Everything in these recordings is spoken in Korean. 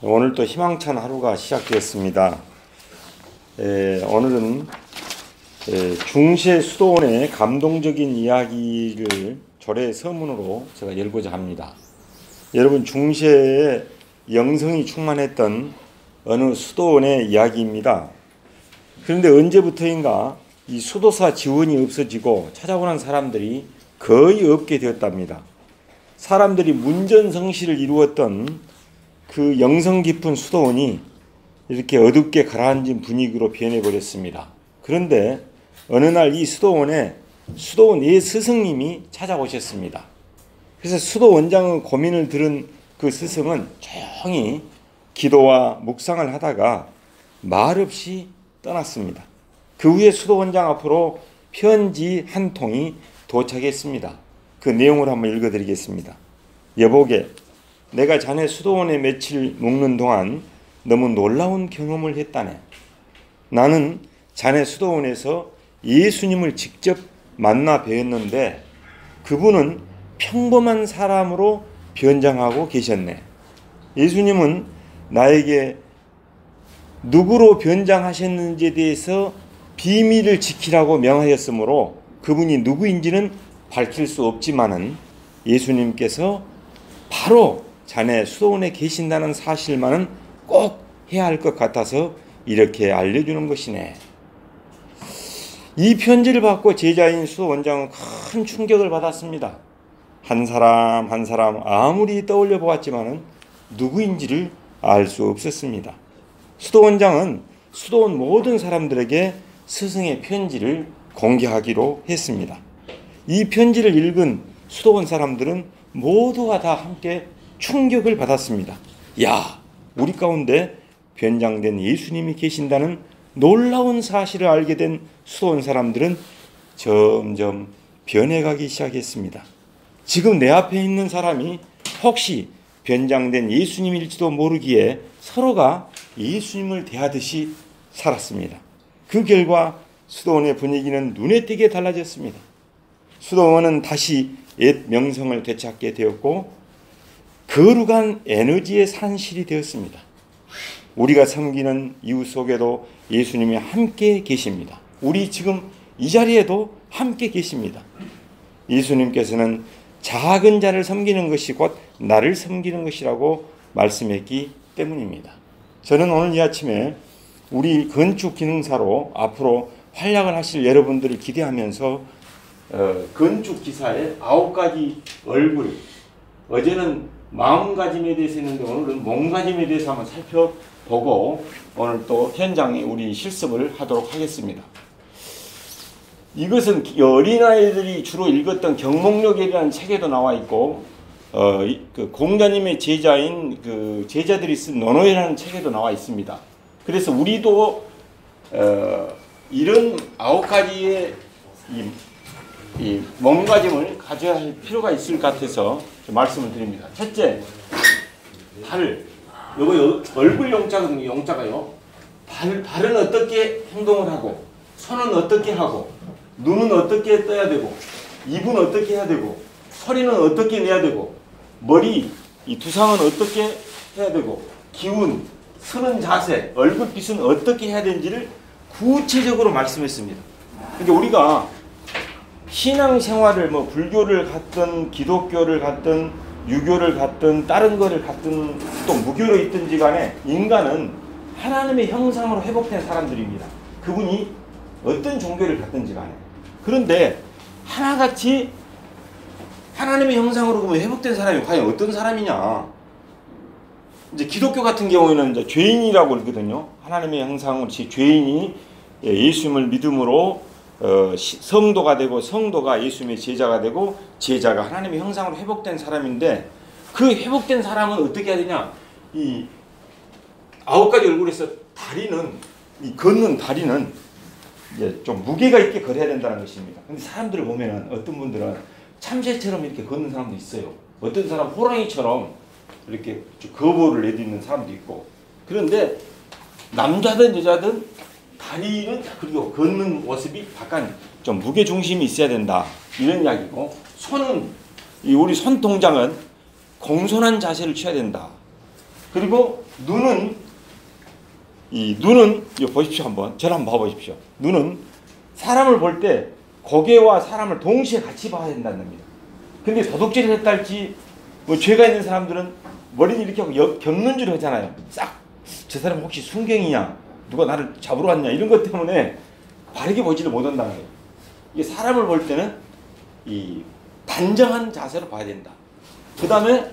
오늘 또 희망찬 하루가 시작되었습니다. 오늘은 중세 수도원의 감동적인 이야기를 절의 서문으로 제가 열고자 합니다. 여러분, 중세에 영성이 충만했던 어느 수도원의 이야기입니다. 그런데 언제부터인가 이 수도사 지원이 없어지고 찾아오는 사람들이 거의 없게 되었답니다. 사람들이 문전성시를 이루었던 그 영성 깊은 수도원이 이렇게 어둡게 가라앉은 분위기로 변해버렸습니다. 그런데 어느 날 이 수도원 예 스승님이 찾아오셨습니다. 그래서 수도원장의 고민을 들은 그 스승은 조용히 기도와 묵상을 하다가 말없이 떠났습니다. 그 후에 수도원장 앞으로 편지 한 통이 도착했습니다. 그 내용을 한번 읽어드리겠습니다. 여보게, 내가 자네 수도원에 며칠 묵는 동안 너무 놀라운 경험을 했다네. 나는 자네 수도원에서 예수님을 직접 만나 뵈었는데 그분은 평범한 사람으로 변장하고 계셨네. 예수님은 나에게 누구로 변장하셨는지에 대해서 비밀을 지키라고 명하였으므로 그분이 누구인지는 밝힐 수 없지만은 예수님께서 바로 자네 수도원에 계신다는 사실만은 꼭 해야 할 것 같아서 이렇게 알려주는 것이네. 이 편지를 받고 제자인 수도원장은 큰 충격을 받았습니다. 한 사람 한 사람 아무리 떠올려 보았지만은 누구인지를 알 수 없었습니다. 수도원장은 수도원 모든 사람들에게 스승의 편지를 공개하기로 했습니다. 이 편지를 읽은 수도원 사람들은 모두가 다 함께 충격을 받았습니다. 야, 우리 가운데 변장된 예수님이 계신다는 놀라운 사실을 알게 된 수도원 사람들은 점점 변해가기 시작했습니다. 지금 내 앞에 있는 사람이 혹시 변장된 예수님일지도 모르기에 서로가 예수님을 대하듯이 살았습니다. 그 결과 수도원의 분위기는 눈에 띄게 달라졌습니다. 수도원은 다시 옛 명성을 되찾게 되었고 거룩한 에너지의 산실이 되었습니다. 우리가 섬기는 이웃 속에도 예수님이 함께 계십니다. 우리 지금 이 자리에도 함께 계십니다. 예수님께서는 작은 자를 섬기는 것이 곧 나를 섬기는 것이라고 말씀했기 때문입니다. 저는 오늘 이 아침에 우리 건축 기능사로 앞으로 활약을 하실 여러분들을 기대하면서 건축 기사의 9가지 얼굴, 어제는 마음가짐에 대해서 했는데 오늘은 몸가짐에 대해서 한번 살펴보고 오늘 또 현장에 우리 실습을 하도록 하겠습니다. 이것은 어린아이들이 주로 읽었던 경목록이라는 책에도 나와 있고 그 공자님의 제자인 그 제자들이 쓴 논어회라는 책에도 나와 있습니다. 그래서 우리도 이런 9가지의 이 몸가짐을 가져야 할 필요가 있을 것 같아서 말씀을 드립니다. 첫째, 발. 이거 얼굴 용자거든요. 용자가요. 발은 어떻게 행동을 하고, 손은 어떻게 하고, 눈은 어떻게 떠야 되고, 입은 어떻게 해야 되고, 소리는 어떻게 내야 되고, 머리, 이 두상은 어떻게 해야 되고, 기운, 서는 자세, 얼굴빛은 어떻게 해야 되는지를 구체적으로 말씀했습니다. 그러니까 우리가 신앙생활을 불교를 갖든 기독교를 갖든 유교를 갖든 다른 거를 갖든 또 무교로 있든지 간에 인간은 하나님의 형상으로 회복된 사람들입니다. 그분이 어떤 종교를 갖든지 간에. 그런데 하나같이 하나님의 형상으로 회복된 사람이 과연 어떤 사람이냐. 이제 기독교 같은 경우에는 이제 죄인이라고 그러거든요. 하나님의 형상으로 죄인이 예수님을 믿음으로 성도가 되고 성도가 예수님의 제자가 되고 제자가 하나님의 형상으로 회복된 사람인데 그 회복된 사람은 어떻게 해야 되냐. 이 9가지 얼굴에서 다리는 이 걷는 다리는 이제 좀 무게가 있게 걸어야 된다는 것입니다. 근데 사람들을 보면은 어떤 분들은 참새처럼 이렇게 걷는 사람도 있어요. 어떤 사람 호랑이처럼 이렇게 거부를 내딛는 사람도 있고. 그런데 남자든 여자든 다리는 그리고 걷는 모습이 약간 좀 무게 중심이 있어야 된다 이런 이야기고, 손은 우리 손 동작은 공손한 자세를 취해야 된다. 그리고 눈은 이거 보십시오. 한번 저를 한번 봐보십시오. 눈은 사람을 볼 때 고개와 사람을 동시에 같이 봐야 된다는 겁니다. 근데 도둑질을 했다 할지 뭐 죄가 있는 사람들은 머리를 이렇게 하고 겹는 줄 하잖아요. 싹 저 사람 혹시 순경이냐, 누가 나를 잡으러 왔냐, 이런 것 때문에 바르게 보지를 못한다는 거예요. 이게 사람을 볼 때는 이 단정한 자세로 봐야 된다. 그 다음에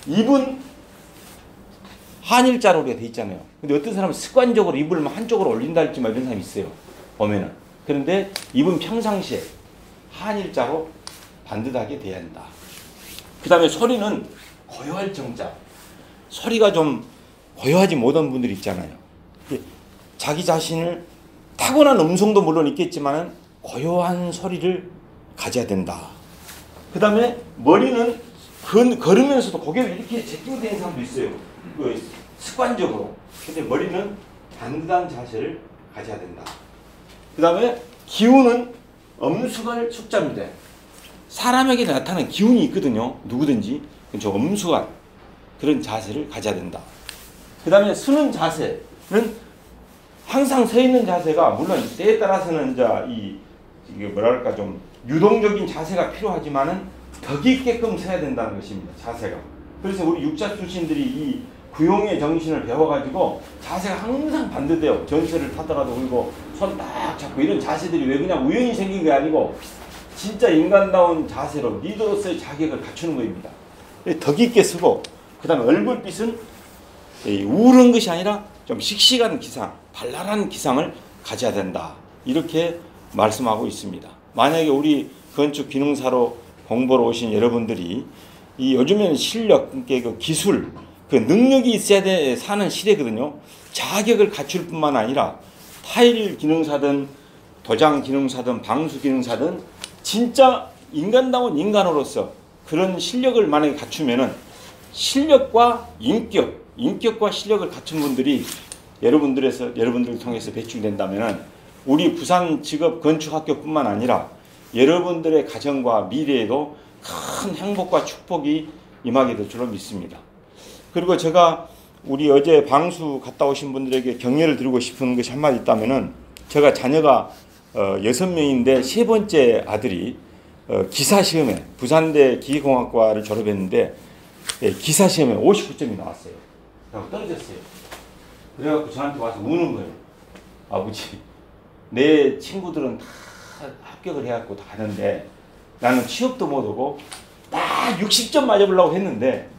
입은 한일자로 돼 있잖아요. 근데 어떤 사람은 습관적으로 입을 한쪽으로 올린다 할지 이런 사람이 있어요. 보면은. 그런데 입은 평상시에 한일자로 반듯하게 돼야 한다. 그 다음에 소리는 고요할 정자. 소리가 좀 고요하지 못한 분들이 있잖아요. 자기 자신을 타고난 음성도 물론 있겠지만 고요한 소리를 가져야 된다. 그 다음에 머리는 걸으면서도 고개를 이렇게 제끼고 다니는 사람도 있어요. 습관적으로. 근데 머리는 반듯한 자세를 가져야 된다. 그 다음에 기운은 엄수갈 숙자입니다. 사람에게 나타나는 기운이 있거든요. 누구든지. 저 엄수갈 그런 자세를 가져야 된다. 그 다음에 서는 자세는 항상 서 있는 자세가 물론 때에 따라서는 이게 뭐랄까 좀 유동적인 자세가 필요하지만은 덕 있게끔 서야 된다는 것입니다. 자세가. 그래서 우리 육자 출신들이 이 구용의 정신을 배워가지고 자세가 항상 반듯해요. 전설을 타더라도 그리고 손 딱 잡고 이런 자세들이 왜 그냥 우연히 생긴 게 아니고 진짜 인간다운 자세로 리더로서의 자격을 갖추는 것입니다. 덕 있게 서고 그 다음에 얼굴빛은 우울한 것이 아니라 좀 씩씩한 기상, 발랄한 기상을 가져야 된다. 이렇게 말씀하고 있습니다. 만약에 우리 건축 기능사로 공부하러 오신 여러분들이 이 요즘에는 실력, 그 기술, 그 능력이 있어야 돼 사는 시대거든요. 자격을 갖출 뿐만 아니라 타일 기능사든 도장 기능사든 방수 기능사든 진짜 인간다운 인간으로서 그런 실력을 만약에 갖추면은 실력과 인격과 실력을 갖춘 분들이 여러분들을 통해서 배출된다면은 우리 부산 직업 건축학교뿐만 아니라 여러분들의 가정과 미래에도 큰 행복과 축복이 임하게 될 줄로 믿습니다. 그리고 제가 우리 어제 방수 갔다 오신 분들에게 격려를 드리고 싶은 것이 한마디 있다면은 제가 자녀가 6명인데 세 번째 아들이 기사시험에 부산대 기계공학과를 졸업했는데 기사시험에 59점이 나왔어요. 그래서 떨어졌어요. 그래갖고 저한테 와서 우는 거예요. 아버지, 내 친구들은 다 합격을 해갖고 다 하는데 나는 취업도 못 오고 딱 60점 맞아보려고 했는데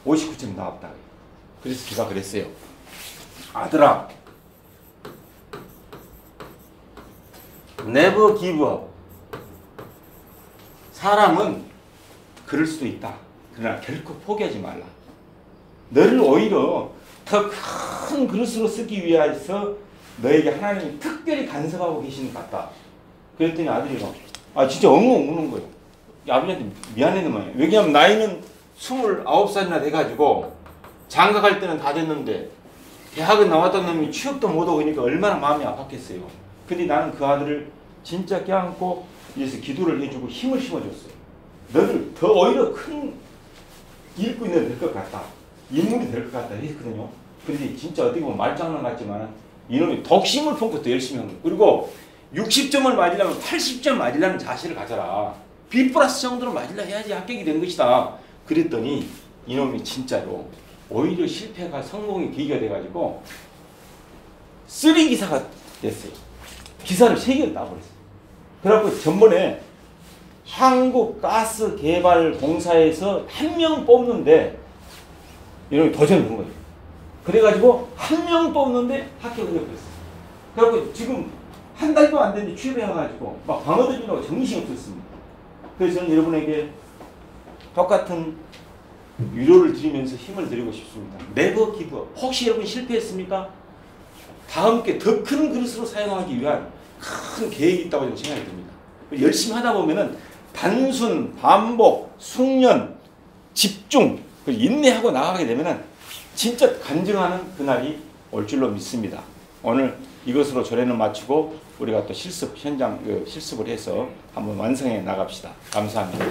59점이 나왔다. 그래서 제가 그랬어요. 아들아, never give up. 사람은 그럴 수도 있다. 그러나 결코 포기하지 말라. 너를 오히려 더 큰 그릇으로 쓰기 위해서 너에게 하나님이 특별히 간섭하고 계시는 것 같다. 그랬더니 아들이가 진짜 엉엉 우는 거예요. 아버지한테 미안해는 말이에요. 왜냐하면 나이는 29살이나 돼가지고 장가갈 때는 다 됐는데 대학은 나왔던 놈이 취업도 못 오고 그러니까 얼마나 마음이 아팠겠어요. 근데 나는 그 아들을 진짜 껴안고 위해서 기도를 해주고 힘을 심어줬어요. 너를 더 오히려 큰 일꾼이 될 것 같다. 인물이 될 것 같다 했거든요. 그런데 진짜 어떻게 보면 말장난 같지만 이놈이 독심을 품고 더 열심히 한 거예요. 그리고 60점을 맞으려면 80점 맞으려는 자세를 가져라. B+ 정도로 맞으려 해야지 합격이 되는 것이다. 그랬더니 이놈이 진짜로 오히려 실패가 성공의 계기가 돼가지고 3기사가 됐어요. 기사를 3개를 따버렸어요. 그래갖고 전번에 한국가스개발공사에서 1명 뽑는데 이놈이 도전을 한 거예요. 그래가지고 1명 뽑는데 합격을 해버렸어요. 그래갖고 지금 한 달도 안 됐는데 취업해가지고 막 방어드리려고 정신이 없었습니다. 그래서 저는 여러분에게 똑같은 위로를 드리면서 힘을 드리고 싶습니다. never give up. 혹시 여러분 실패했습니까? 다음 게 더 큰 그릇으로 사용하기 위한 큰 계획이 있다고 저는 생각이 듭니다. 열심히 하다 보면은 단순, 반복, 숙련, 집중, 인내하고 나가게 되면은 진짜 간증하는 그날이 올 줄로 믿습니다. 오늘 이것으로 조례는 마치고 우리가 또 실습 현장 실습을 해서 한번 완성해 나갑시다. 감사합니다.